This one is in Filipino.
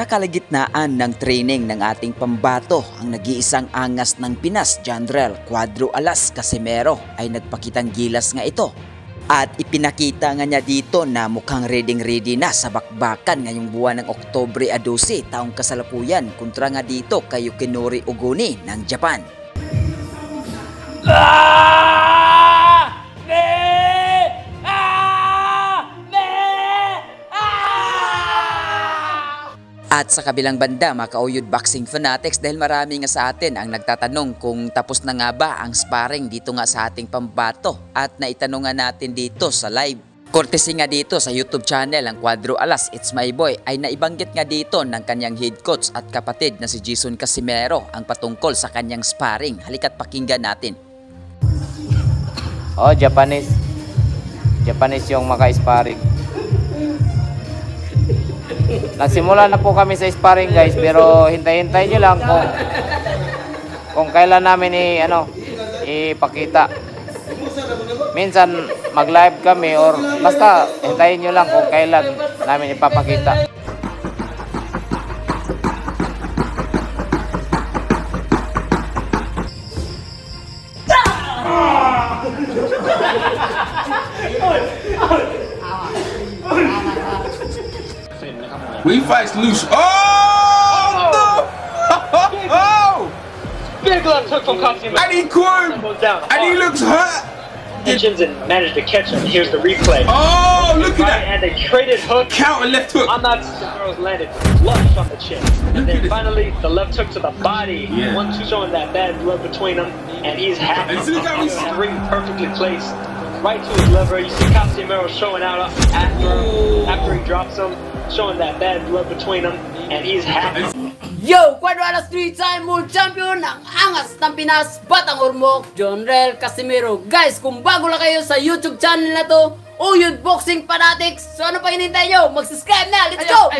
Sa kalagitnaan ng training ng ating pambato, ang nag-iisang angas ng Pinas, General Cuadro Alas Casimero ay nagpakitang gilas nga ito. At ipinakita nga niya dito na mukhang ready na sa bakbakan ngayong buwan ng Oktubre 12 taong kasalukuyan kontra nga dito kay Yukinori Oguni ng Japan. At sa kabilang banda, makauyod boxing fanatics dahil marami nga sa atin ang nagtatanong kung tapos na nga ba ang sparring dito nga sa ating pambato at naitanong nga natin dito sa live. Courtesy nga dito sa YouTube channel ang Cuadro Alas It's My Boy ay naibanggit nga dito ng kanyang head coach at kapatid na si Jason Casimero ang patungkol sa kanyang sparring. Halika't pakinggan natin. Oh, Japanese yung maka-sparring. Nagsimula na po kami sa sparring guys, pero hintay-hintay nyo lang kung kailan namin ipakita. Minsan mag-live kami or basta hintayin nyo lang kung kailan namin ipapakita. We fights loose. Oh! Oh! Big left hook from Casimero. And he cornered. And he looks hurt. And managed to catch him. Here's the replay. Oh, look at that. And a traded hook. Counter left hook. On that, Casimero's landed flush on the chin. And then finally, the left hook to the body. Yeah. 1-2 showing that bad blood between them. And he's happy. And look how he's ring perfectly placed. Right to his liver. You see Casimero showing out after he drops him. Showing that bad blood between them, and he's happy. Yo! Cuadro Alas 3-time world champion ng angas ng Pinas, Batang Ormoc, General Casimero. Guys, kung bago lang kayo sa YouTube channel na to, Uyod Boxing Fanatics, so ano pa hinintay nyo? Mag-subscribe na! Let's go!